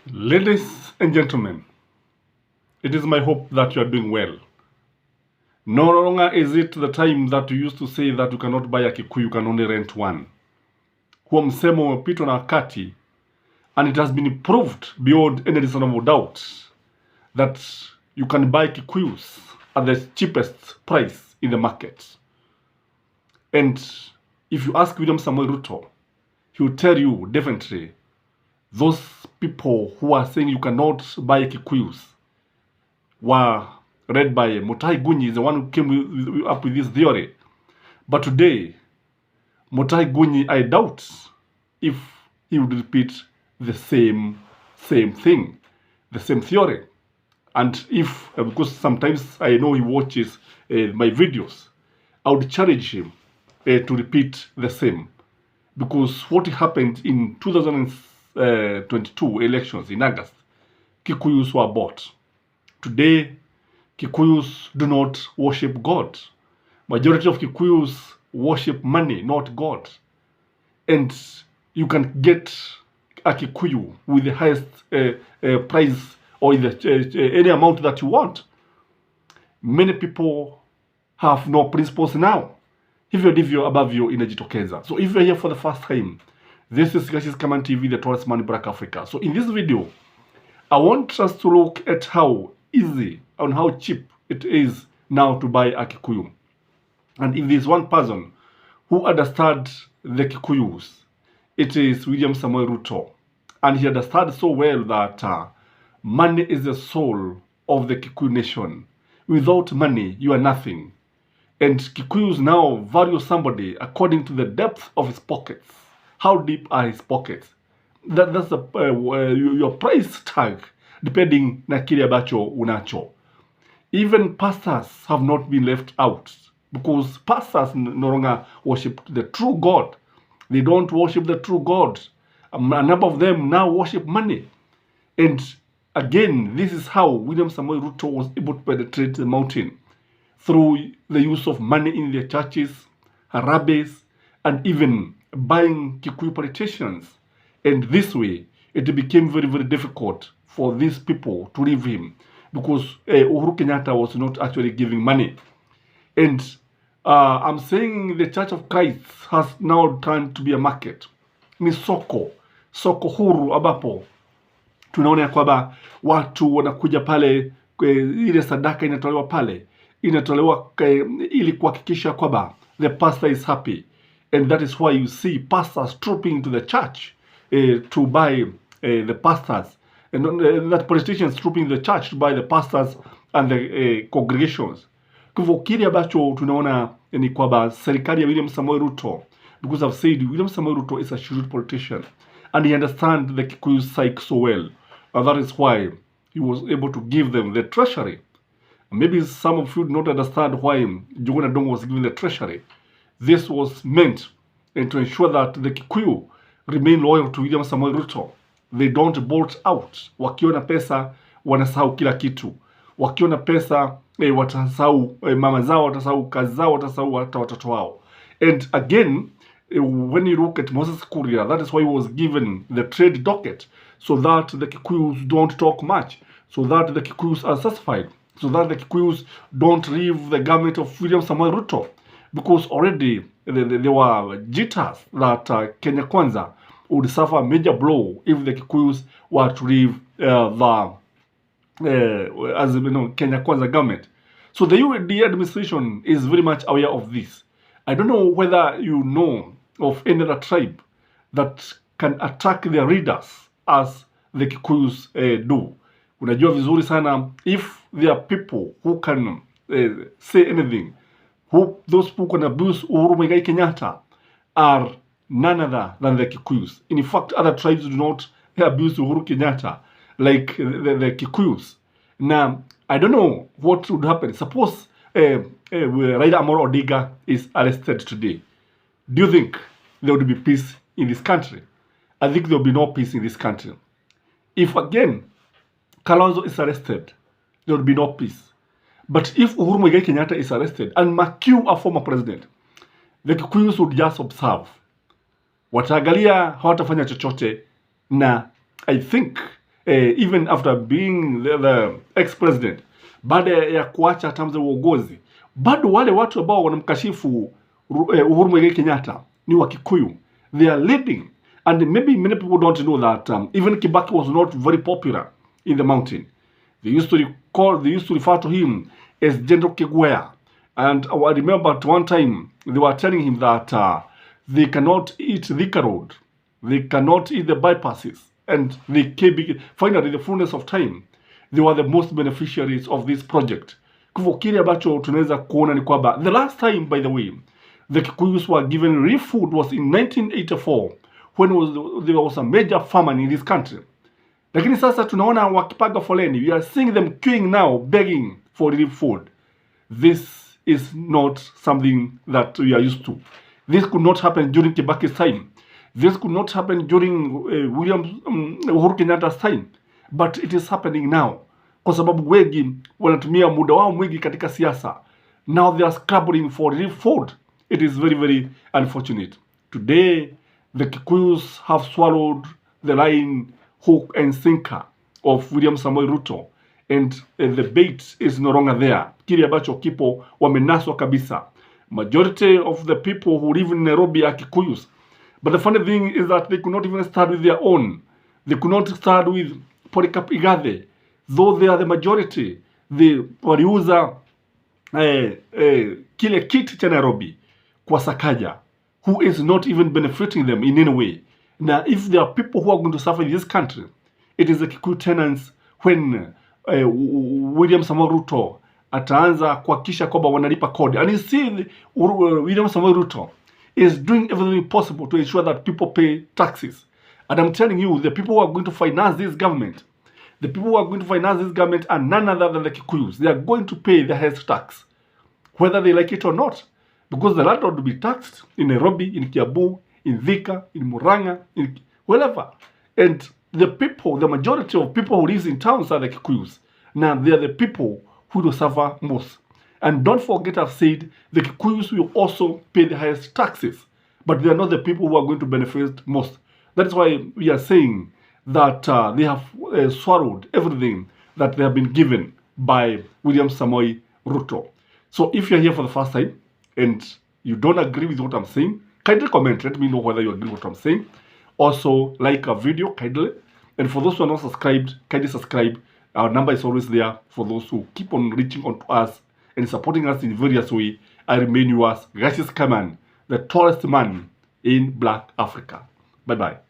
Ladies and gentlemen, it is my hope that you are doing well. No longer is it the time that you used to say that you cannot buy a kikuyu, you can only rent one. Huo msemo umepitwa na wakati, and it has been proved beyond any reasonable doubt that you can buy kikuyus at the cheapest price in the market. And if you ask William Samoei Ruto, he will tell you definitely those people who are saying you cannot buy kikuyus were read by Mutahi Gunyi, is the one who came up with this theory. But today, Mutahi Gunyi, I doubt if he would repeat the same thing, the same theory. And if, because sometimes I know he watches my videos, I would challenge him to repeat the same. Because what happened in 2022 elections in August, Kikuyus were bought. Today, Kikuyus do not worship God. Majority of Kikuyus worship money, not God. And you can get a Kikuyu with the highest price or any amount that you want. Many people have no principles now. Hivyo ndivyo ambavyo inajitokeza. So if you're here for the first time, this is Kikuyus Command TV, the tallest man in Black Africa. So in this video, I want us to look at how easy and how cheap it is now to buy a Kikuyu. And if there's one person who understood the Kikuyus, it is William Samoei Ruto. And he understood so well that money is the soul of the Kikuyu nation. Without money, you are nothing. And Kikuyus now value somebody according to the depth of his pockets. How deep are his pockets? That's your price tag, depending na kile ambacho unacho. Even pastors have not been left out, because pastors no longer worship the true God. They don't worship the true God. A number of them now worship money. And again, this is how William Samoei Ruto was able to penetrate the mountain, through the use of money in their churches, harambes, and even buying Kikuyu politicians. And this way, it became very, very difficult for these people to leave him, because Uhuru Kenyatta was not actually giving money. And I'm saying the Church of Christ has now turned to be a market. Ni soko huru ambapo tunaona kwamba watu wanakuja pale, ile sadaka inatolewa pale, inatolewa ili kuhakikisha kwamba the pastor is happy. And that is why you see pastors trooping into the church to buy the pastors, and that politicians trooping the church to buy the pastors and the congregations. Kwa hivyo kile ambacho tunaona ni kwamba serikali ya William Samoei Ruto, because I've said William Samoei Ruto is a shrewd politician and he understands the Kikuyu psyche so well, and that is why he was able to give them the treasury. Maybe some of you do not understand why Njuguna Ndung'u was given the treasury. This was meant to ensure that the Kikuyu remain loyal to William Samoei Ruto. They don't bolt out. Wakiona pesa wanasahau kila kitu. Wakiona pesa watasahau mama zao, watasahau kazi zao, watasahau hata watoto wao. And again, when you look at Moses Kuria, that is why he was given the trade docket, so that the Kikuyus don't talk much, so that the Kikuyus are satisfied, so that the Kikuyus don't leave the government of William Samoei Ruto. Because already there were jitters that Kenya Kwanza would suffer a major blow if the Kikuyus were to leave as you know, Kenya Kwanza government. So the UAD administration is very much aware of this. I don't know whether you know of any other tribe that can attack their leaders as the Kikuyus do. Unajua vizuri sana, if there are people who can say anything, those who can abuse Uhuru Muigai Kenyatta are none other than the Kikuyus. In fact, other tribes do not abuse Uhuru Kenyatta like the Kikuyus. Now, I don't know what would happen. Suppose Raila Amolo Odinga is arrested today. Do you think there would be peace in this country? I think there will be no peace in this country. If again, Kalonzo is arrested, there will be no peace. But if Uhuru Muigai Kenyatta is arrested and Makiu, a former president, the Kikuyus would just observe. Wataangalia, hawatafanya chochote, na I think even after being the ex-president, baada ya kuacha hatamu za uongozi, bado wale watu ambao wanamkashifu Uhuru Muigai Kenyatta ni wa Kikuyu. They are leading, and maybe many people don't know that even Kibaki was not very popular in the mountain. They used to refer to him as General Kigwea. And I remember at one time they were telling him that they cannot eat Thika Road, they cannot eat the bypasses, and they came, finally, the fullness of time, they were the most beneficiaries of this project. Kwa kile ambacho tunaweza kuona ni kwamba the last time, by the way, the Kikuyus were given real food was in 1984 when there was a major famine in this country. Lakini sasa tunaona wakipaga foleni. We are seeing them queuing now, begging for relief food. This is not something that we are used to. This could not happen during Kibaki's time. This could not happen during Uhuru Kenyatta's time. But it is happening now. Kwa sababu wengi wanatumia muda wao mwingi katika siasa. Now they are scrabbling for relief food. It is very, very unfortunate. Today, the Kikuyus have swallowed the line, hook and sinker of William Samoei Ruto, and the bait is no longer there. Kile ambacho kipo wamenaswa kabisa. Majority of the people who live in Nairobi are Kikuyus. But the funny thing is that they could not even start with their own. They could not start with Polycarp Igathe, though they are the majority. They waliuza kile kiti cha Nairobi kwa Sakaja, who is not even benefiting them in any way. Now, if there are people who are going to suffer in this country, it is the Kikuyu tenants when William Samoei Ruto ataanza kuhakikisha kwamba wanalipa kodi. And you see, William Samoei Ruto is doing everything possible to ensure that people pay taxes. And I'm telling you, the people who are going to finance this government, the people who are going to finance this government are none other than the Kikuyus. They are going to pay the highest tax, whether they like it or not, because the landlord will be taxed in Nairobi, in Kiambu, in Thika, in Murang'a, in wherever. And the people, the majority of people who live in towns are the Kikuyus. Now, they are the people who will suffer most. And don't forget, I've said, the Kikuyus will also pay the highest taxes, but they are not the people who are going to benefit most. That is why we are saying that they have swallowed everything that they have been given by William Samoei Ruto. So if you're here for the first time and you don't agree with what I'm saying, kindly comment. Let me know whether you agree with what I'm saying. Also, like our video, kindly. And for those who are not subscribed, kindly subscribe. Our number is always there for those who keep on reaching on to us and supporting us in various ways. I remain yours, Gracious Kaman, the tallest man in Black Africa. Bye-bye.